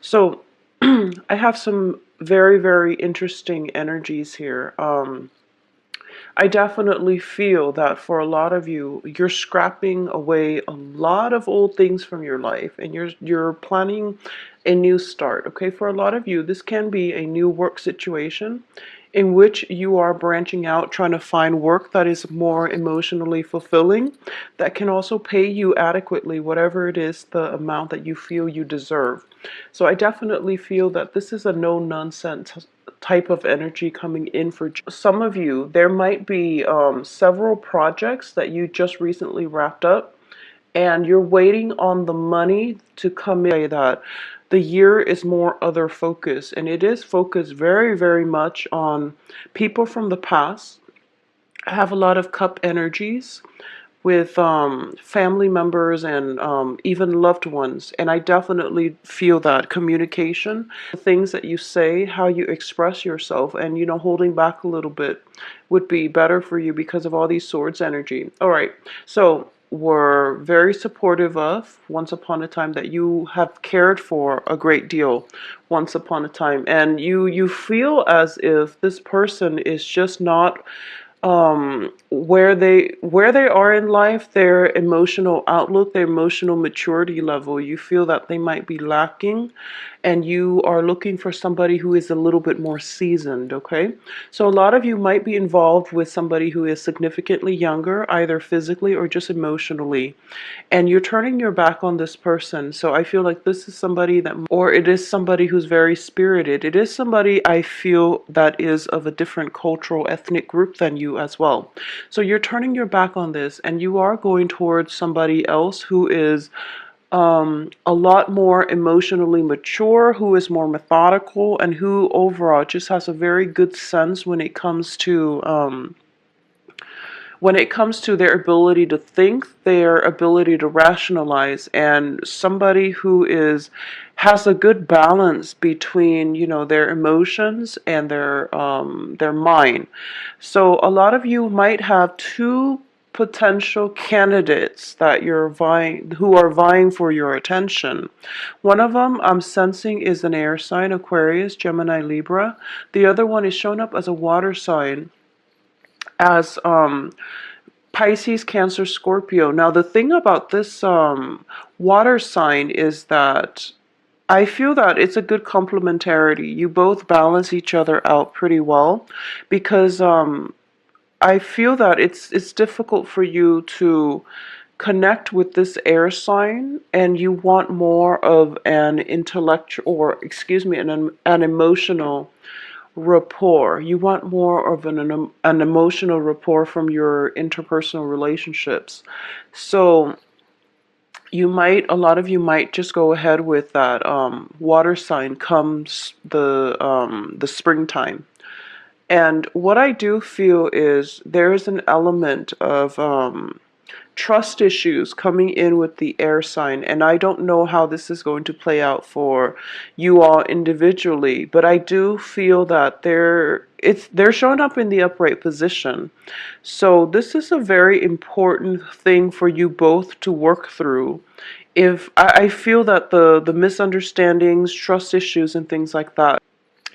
So I have some very, very interesting energies here. I definitely feel that for a lot of you, you're scrapping away a lot of old things from your life and you're planning a new start. Okay, for a lot of you, this can be a new work situation in which you are branching out, trying to find work that is more emotionally fulfilling, that can also pay you adequately, whatever it is, the amount that you feel you deserve. So I definitely feel that this is a no nonsense type of energy coming in for some of you. There might be several projects that you just recently wrapped up and you're waiting on the money to come in. That the year is more other focus, and it is focused very, very much on people from the past. I have a lot of cup energies with family members and even loved ones. And I definitely feel that communication, the things that you say, how you express yourself, and holding back a little bit would be better for you because of all these swords energy. All right, so we're very supportive of once upon a time, that you have cared for a great deal once upon a time, and you feel as if this person is just not where they are in life, their emotional outlook, their emotional maturity level. You feel that they might be lacking, and you are looking for somebody who is a little bit more seasoned. Okay, so a lot of you might be involved with somebody who is significantly younger, either physically or just emotionally, and you're turning your back on this person. So I feel like this is somebody that, or it is somebody who's very spirited. It is somebody I feel that is of a different cultural, ethnic group than you as well. So you're turning your back on this, and you are going towards somebody else who is a lot more emotionally mature, who is more methodical, and who overall just has a very good sense when it comes to their ability to think, their ability to rationalize, and somebody who has a good balance between, their emotions and their mind. So a lot of you might have two potential candidates that who are vying for your attention. One of them I'm sensing is an air sign, Aquarius, Gemini, Libra. The other one is shown up as a water sign, as Pisces, Cancer, Scorpio. Now, the thing about this water sign is that I feel that it's a good complementarity. You both balance each other out pretty well, because I feel that it's difficult for you to connect with this air sign, and you want more of an intellectual, or excuse me, an emotional rapport. You want more of an emotional rapport from your interpersonal relationships. So a lot of you might just go ahead with that water sign comes the springtime. And what I do feel is there is an element of trust issues coming in with the air sign, and I don't know how this is going to play out for you all individually, but I do feel that they're showing up in the upright position. So this is a very important thing for you both to work through. If I feel that the misunderstandings, trust issues, and things like that,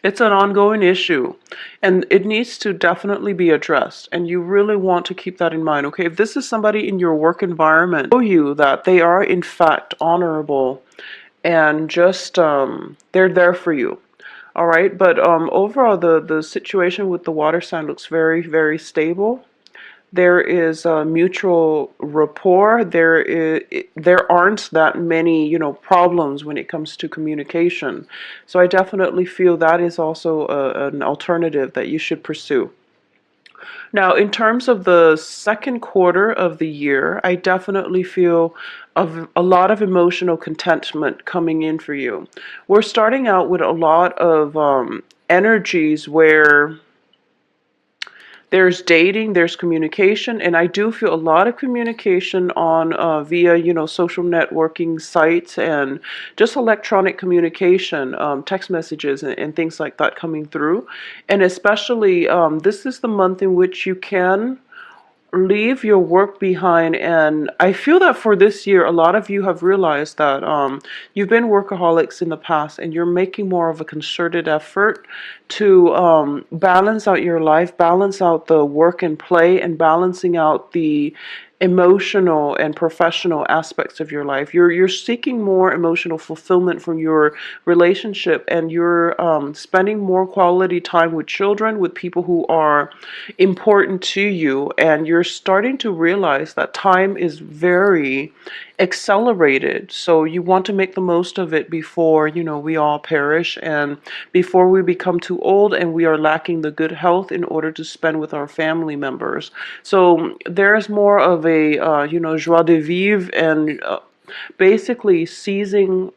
it's an ongoing issue, and it needs to definitely be addressed. And you really want to keep that in mind. Okay, if this is somebody in your work environment, show you that they are in fact honorable and just they're there for you. All right, but overall, the situation with the water sign looks very, very stable. There is a mutual rapport. There aren't that many, problems when it comes to communication. So I definitely feel that is also an alternative that you should pursue. Now, in terms of the second quarter of the year, I definitely feel of a lot of emotional contentment coming in for you. We're starting out with a lot of energies where there's dating, there's communication, and I do feel a lot of communication on via, social networking sites and just electronic communication, text messages and things like that coming through. And especially, this is the month in which you can leave your work behind. And I feel that for this year, a lot of you have realized that you've been workaholics in the past, and you're making more of a concerted effort to balance out your life, balance out the work and play, and balancing out the emotional and professional aspects of your life. You're seeking more emotional fulfillment from your relationship, and you're spending more quality time with children, with people who are important to you, and you're starting to realize that time is very accelerated. So you want to make the most of it before, we all perish, and before we become too old and we are lacking the good health in order to spend with our family members. So there's more of a, joie de vivre, and basically seizing,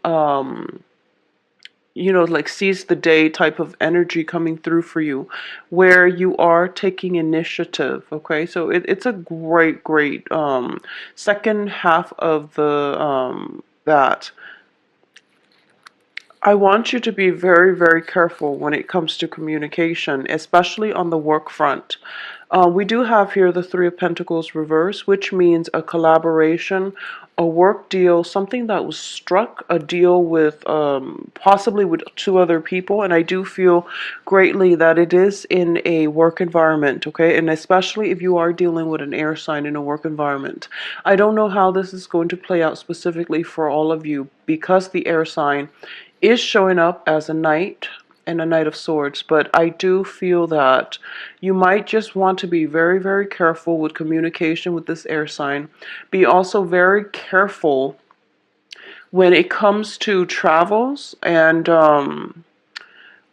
like seize the day type of energy coming through for you, where you are taking initiative. Okay, so it's a great second half of the that. I want you to be very careful when it comes to communication, especially on the work front. We do have here the Three of Pentacles reverse, which means a collaboration, a work deal, something that was struck, a deal with possibly with two other people. And I do feel greatly that it is in a work environment, okay? And especially if you are dealing with an air sign in a work environment. I don't know how this is going to play out specifically for all of you, because the air sign is showing up as a knight and a knight of swords, but I do feel that you might just want to be very careful with communication with this air sign. Be also very careful when it comes to travels and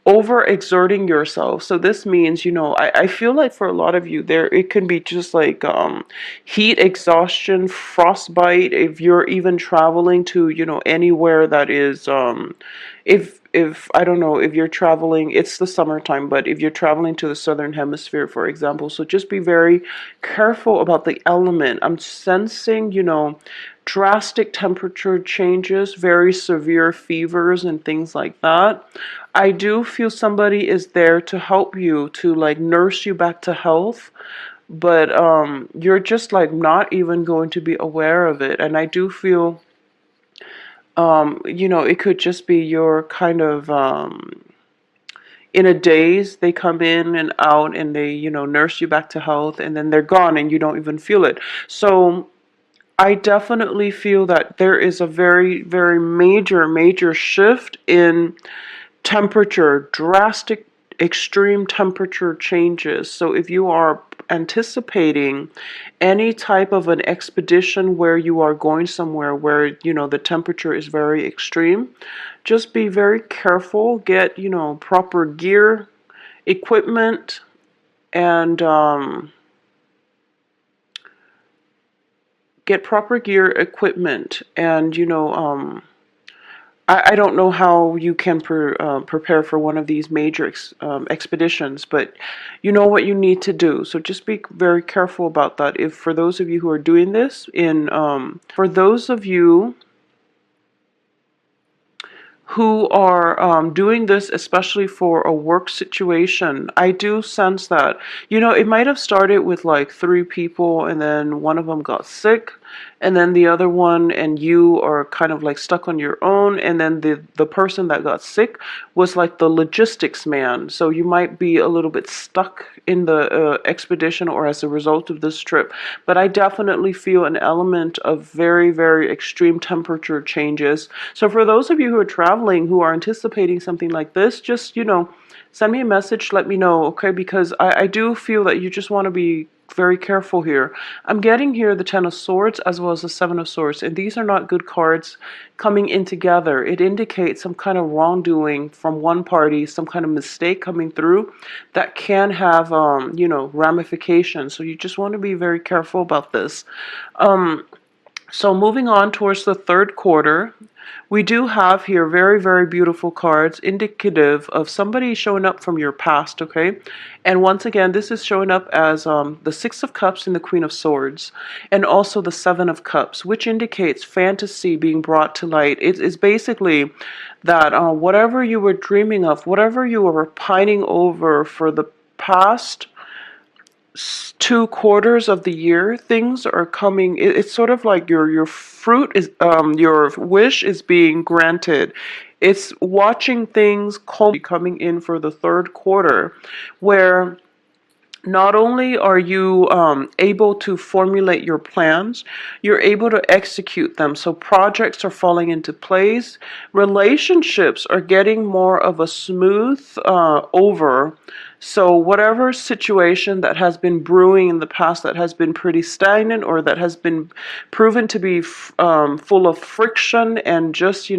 overexerting yourself. So this means, I feel like for a lot of you there, it can be just like heat exhaustion, frostbite, if you're even traveling to, anywhere that is, if I don't know, if you're traveling, it's the summertime, but if you're traveling to the southern hemisphere, for example, so just be very careful about the element. I'm sensing, drastic temperature changes, very severe fevers and things like that. I do feel somebody is there to help you, to like nurse you back to health, but you're just like not even going to be aware of it. And I do feel it could just be your kind of in a daze. They come in and out, and they, nurse you back to health, and then they're gone and you don't even feel it. So I definitely feel that there is a very major shift in temperature, drastic extreme temperature changes. So if you are anticipating any type of an expedition where you are going somewhere where, the temperature is very extreme, just be very careful. Get, proper gear, equipment, and I don't know how you can prepare for one of these major expeditions, but you know what you need to do. So just be very careful about that. If for those of you who are doing this, for those of you who are doing this, especially for a work situation, I do sense that, it might have started with like 3 people, and then one of them got sick, and then the other one and you are kind of like stuck on your own, and then the person that got sick was like the logistics man. So you might be a little bit stuck in the expedition, or as a result of this trip. But I definitely feel an element of very extreme temperature changes. So for those of you who are traveling, who are anticipating something like this, just, send me a message, let me know, okay? Because I do feel that you just want to be very careful here. I'm getting here the Ten of Swords as well as the Seven of Swords, and these are not good cards coming in together. It indicates some kind of wrongdoing from one party, some kind of mistake coming through that can have, ramifications. So you just want to be very careful about this. So moving on towards the third quarter, we do have here very beautiful cards indicative of somebody showing up from your past, okay? And once again, this is showing up as the Six of Cups and the Queen of Swords, and also the Seven of Cups, which indicates fantasy being brought to light. It is basically that whatever you were dreaming of, whatever you were pining over for the past, 2 quarters of the year, things are coming. It's sort of like your fruit is your wish is being granted. It's watching things coming in for the third quarter, where not only are you able to formulate your plans, you're able to execute them. So projects are falling into place. Relationships are getting more of a smooth over. So whatever situation that has been brewing in the past that has been pretty stagnant, or that has been proven to be full of friction and just,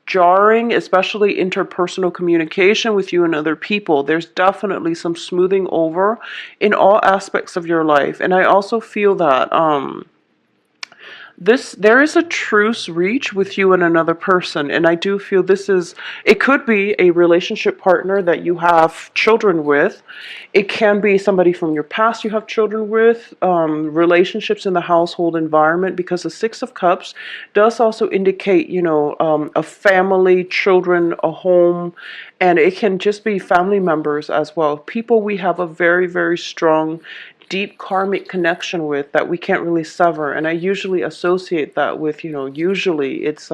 jarring, especially interpersonal communication with you and other people, there's definitely some smoothing over in all aspects of your life. And I also feel that there is a truce reach with you and another person, and I do feel it could be a relationship partner that you have children with. It can be somebody from your past you have children with. Relationships in the household environment, because the Six of Cups does also indicate, a family, children, a home, and it can just be family members as well, people we have a very, very strong, deep karmic connection with, that we can't really sever. And I usually associate that with, usually it's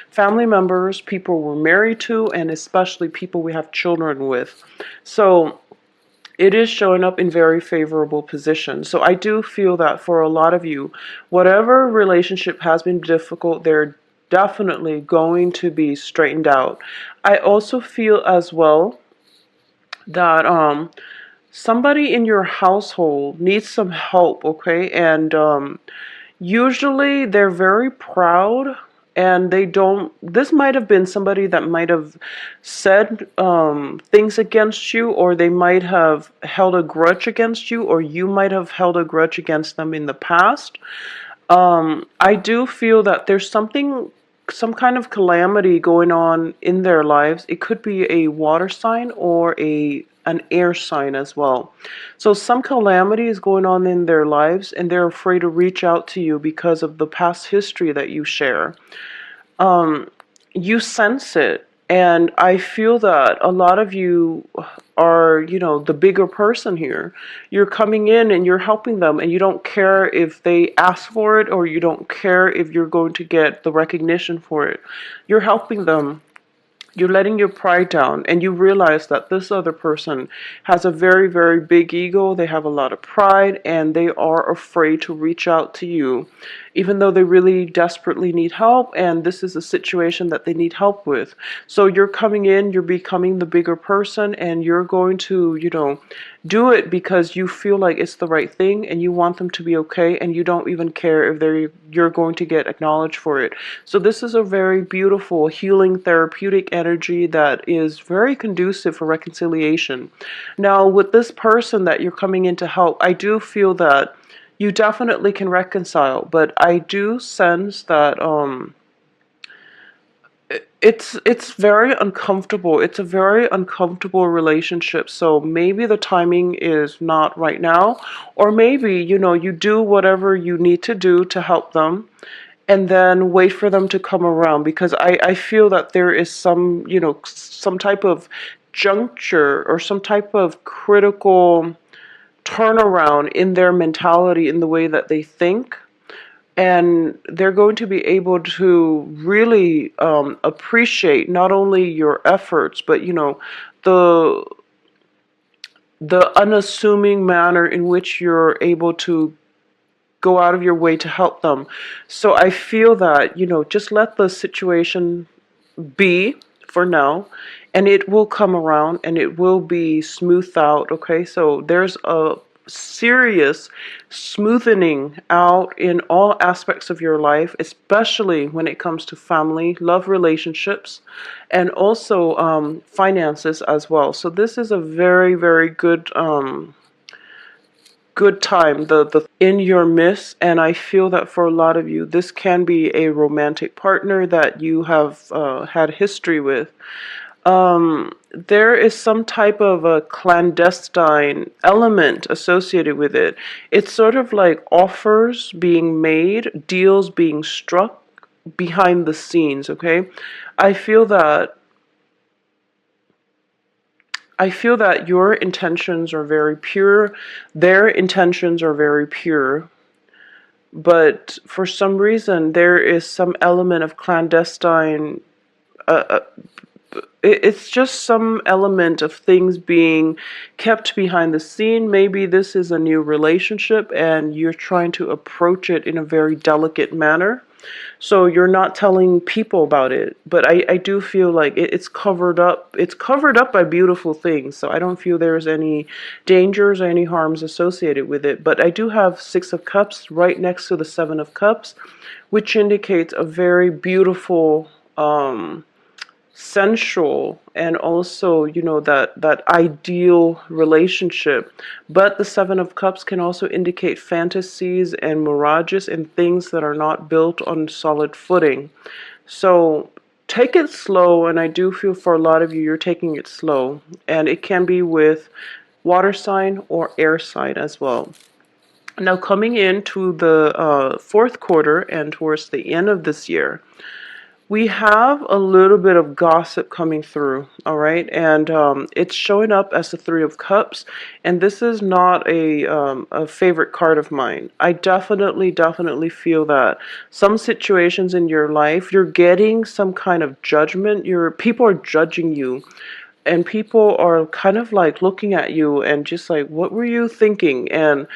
family members, people we're married to, and especially people we have children with. So it is showing up in very favorable positions. So I do feel that for a lot of you, whatever relationship has been difficult, they're definitely going to be straightened out. I also feel as well that somebody in your household needs some help, okay? And usually they're very proud, and they don't. This might have been somebody that might have said things against you, or they might have held a grudge against you, or you might have held a grudge against them in the past. I do feel that there's some kind of calamity going on in their lives. It could be a water sign or an air sign as well. So some calamity is going on in their lives, and they're afraid to reach out to you because of the past history that you share. You sense it, and I feel that a lot of you are, the bigger person here. You're coming in and you're helping them, and you don't care if they ask for it, or you don't care if you're going to get the recognition for it. You're helping them. You're letting your pride down, and you realize that this other person has a very, very big ego. They have a lot of pride, and they are afraid to reach out to you, even though they really desperately need help, and this is a situation that they need help with. So you're coming in, you're becoming the bigger person, and you're going to, do it because you feel like it's the right thing, and you want them to be okay, and you don't even care if you're going to get acknowledged for it. So this is a very beautiful, healing, therapeutic energy that is very conducive for reconciliation. Now, with this person that you're coming in to help, I do feel that you definitely can reconcile, but I do sense that it's very uncomfortable. It's a very uncomfortable relationship. So maybe the timing is not right now, or maybe, you do whatever you need to do to help them, and then wait for them to come around, because I feel that there is some type of juncture, or some type of critical turnaround in their mentality, in the way that they think, and they're going to be able to really appreciate not only your efforts, but the unassuming manner in which you're able to go out of your way to help them. So I feel that, just let the situation be for now, and it will come around, and it will be smoothed out, okay? So there's a serious smoothing out in all aspects of your life, especially when it comes to family, love relationships, and also finances as well. So this is a very, very good time, the in your midst. And I feel that for a lot of you, this can be a romantic partner that you have had history with. There is some type of a clandestine element associated with it. It's sort of like offers being made, deals being struck behind the scenes, okay? I feel that I feel that your intentions are very pure, their intentions are very pure, but for some reason there is some element of clandestine. Uh, uh, it's just some element of things being kept behind the scene. Maybe this is a new relationship and you're trying to approach it in a very delicate manner. So you're not telling people about it. But I do feel like it's covered up. It's covered up by beautiful things. So I don't feel there's any dangers or any harms associated with it. But I do have Six of Cups right next to the Seven of Cups, which indicates a very beautiful, sensual, and also, that ideal relationship. But the Seven of Cups can also indicate fantasies and mirages and things that are not built on solid footing. So take it slow, and I do feel for a lot of you, you're taking it slow, and it can be with water sign or air sign as well. Now, coming into the fourth quarter and towards the end of this year, we have a little bit of gossip coming through, all right? And it's showing up as the Three of Cups, and this is not a favorite card of mine. I definitely feel that some situations in your life, you're getting some kind of judgment. People are judging you, and people are kind of like looking at you and just like, what were you thinking? And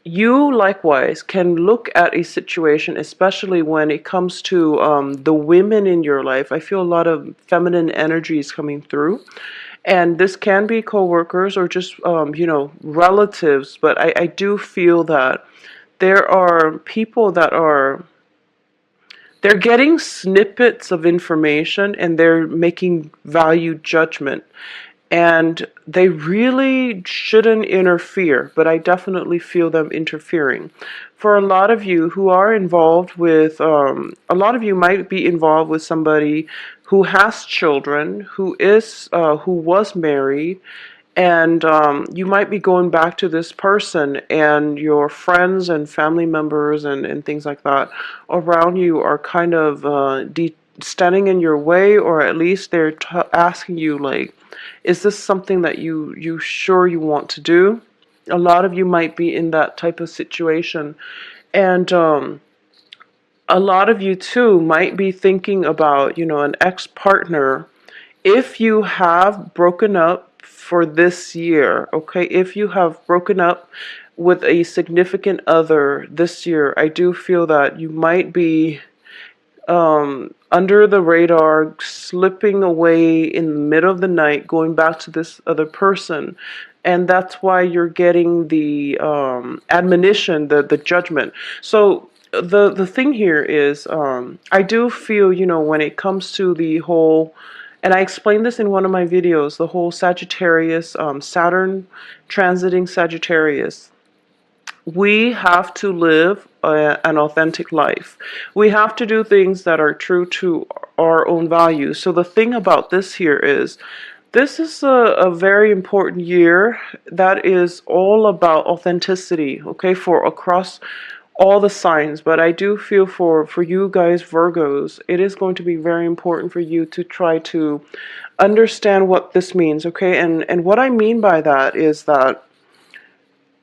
you likewise can look at a situation, especially when it comes to the women in your life. I feel a lot of feminine energies coming through, and this can be co-workers or just relatives. But I do feel that there are people that they're getting snippets of information and they're making value judgment, and they really shouldn't interfere, but I definitely feel them interfering. For a lot of you who are involved with, a lot of you might be involved with somebody who has children, who was married, and you might be going back to this person, and your friends and family members and things like that around you are kind of standing in your way, or at least they're asking you, like, is this something that you sure you want to do? A lot of you might be in that type of situation, and a lot of you too might be thinking about, an ex-partner. If you have broken up for this year, okay, if you have broken up with a significant other this year, I do feel that you might be under the radar, slipping away in the middle of the night, going back to this other person. And that's why you're getting the admonition, the judgment. So the thing here is, I do feel, when it comes to the whole, and I explained this in one of my videos, the whole Sagittarius, Saturn transiting Sagittarius. We have to live an authentic life. We have to do things that are true to our own values. So the thing about this here is, this is a very important year that is all about authenticity, okay, for across all the signs. But I do feel for you guys, Virgos, it is going to be very important for you to try to understand what this means, okay? And what I mean by that is that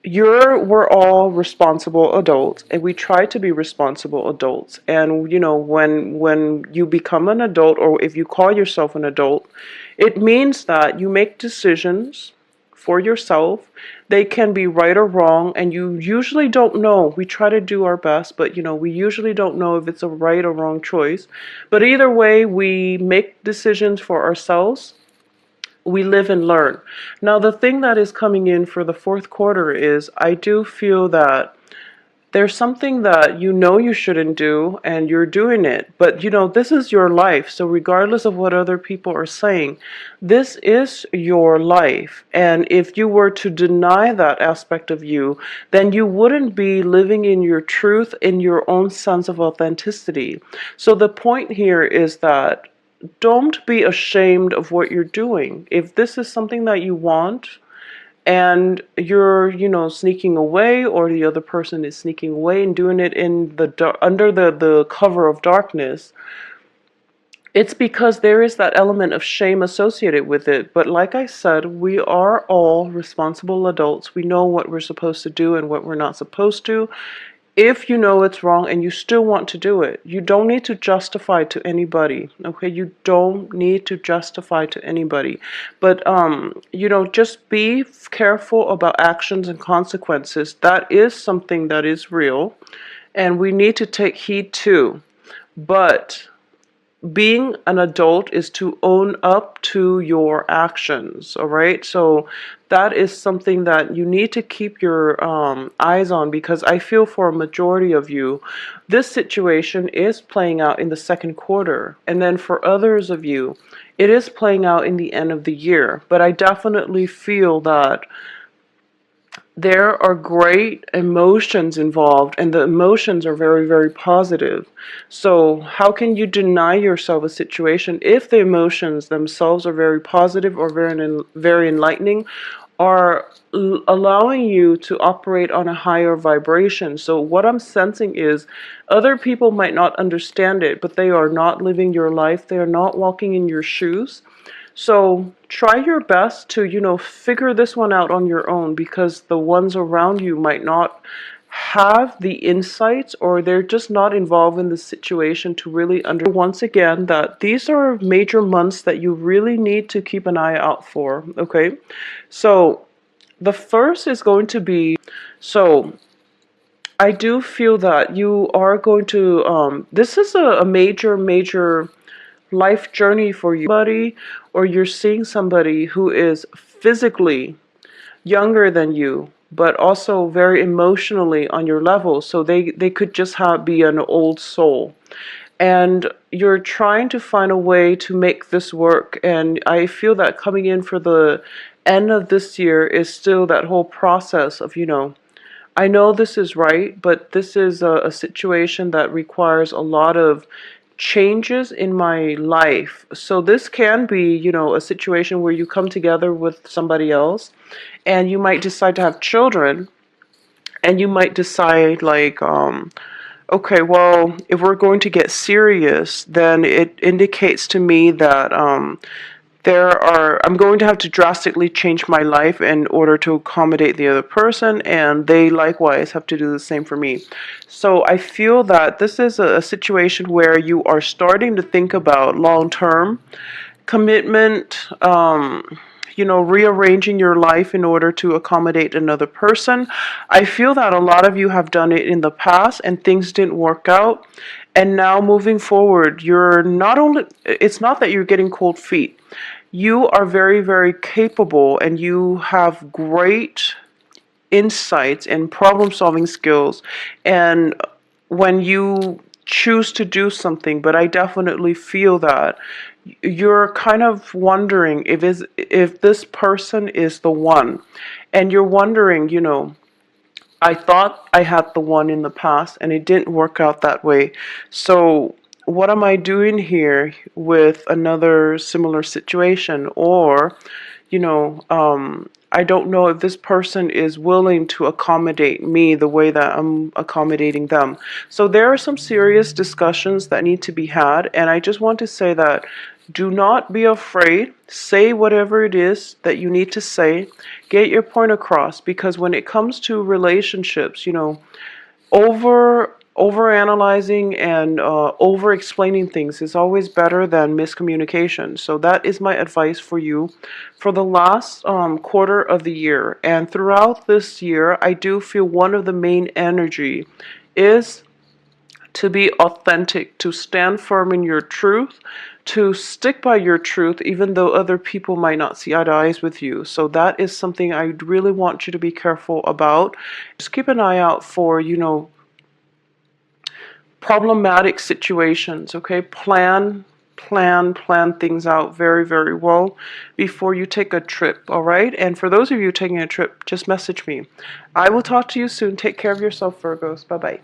we're all responsible adults, and we try to be responsible adults. And when you become an adult, or if you call yourself an adult, it means that you make decisions for yourself. They can be right or wrong, and you usually don't know. We try to do our best, but we usually don't know if it's a right or wrong choice. But either way, we make decisions for ourselves. We live and learn. Now, the thing that is coming in for the fourth quarter is, I do feel that there's something that you shouldn't do, and you're doing it. But this is your life. So regardless of what other people are saying, this is your life. And if you were to deny that aspect of you, then you wouldn't be living in your truth, in your own sense of authenticity. So the point here is that don't be ashamed of what you're doing. If this is something that you want, and you're, sneaking away, or the other person is sneaking away and doing it in the under the cover of darkness, it's because there is that element of shame associated with it. But like I said, we are all responsible adults. We know what we're supposed to do and what we're not supposed to. If you know it's wrong and you still want to do it, you don't need to justify to anybody. Okay, you don't need to justify to anybody. But just be careful about actions and consequences. That is something that is real, and we need to take heed too. But being an adult is to own up to your actions, all right? So that is something that you need to keep your eyes on, because I feel for a majority of you, this situation is playing out in the second quarter. And then for others of you, it is playing out in the end of the year. But I definitely feel that there are great emotions involved, and the emotions are very, very positive. So how can you deny yourself a situation if the emotions themselves are very positive or very enlightening, are allowing you to operate on a higher vibration? So what I'm sensing is other people might not understand it, but they are not living your life. They are not walking in your shoes. So try your best to, figure this one out on your own, because the ones around you might not have the insights, or they're just not involved in the situation to really understand. Once again, that these are major months that you really need to keep an eye out for, okay? So the first is going to be, so I do feel that you are going to, this is a major, major life journey for you, buddy, or you're seeing somebody who is physically younger than you, but also very emotionally on your level. So they could just be an old soul. And you're trying to find a way to make this work. And I feel that coming in for the end of this year is still that whole process of, I know this is right, but this is a situation that requires a lot of changes in my life. So this can be, a situation where you come together with somebody else and you might decide to have children, and you might decide like, okay, well, if we're going to get serious, then it indicates to me that I'm going to have to drastically change my life in order to accommodate the other person, and they likewise have to do the same for me. So I feel that this is a situation where you are starting to think about long-term commitment, rearranging your life in order to accommodate another person. I feel that a lot of you have done it in the past and things didn't work out. And now moving forward, it's not that you're getting cold feet. You are very, very capable, and you have great insights and problem solving skills. And when you choose to do something, but I definitely feel that you're kind of wondering if this person is the one. And you're wondering, I thought I had the one in the past and it didn't work out that way. So what am I doing here with another similar situation? Or, I don't know if this person is willing to accommodate me the way that I'm accommodating them. So there are some serious discussions that need to be had. And I just want to say that do not be afraid. Say whatever it is that you need to say. Get your point across, because when it comes to relationships, over analyzing and over explaining things is always better than miscommunication. So that is my advice for you for the last quarter of the year. And throughout this year, I do feel one of the main energy is to be authentic, to stand firm in your truth, to stick by your truth, even though other people might not see eye to eyes with you. So that is something I really want you to be careful about. Just keep an eye out for, problematic situations, okay? Plan things out very, very well before you take a trip, all right? And for those of you taking a trip, just message me. I will talk to you soon. Take care of yourself, Virgos. Bye-bye.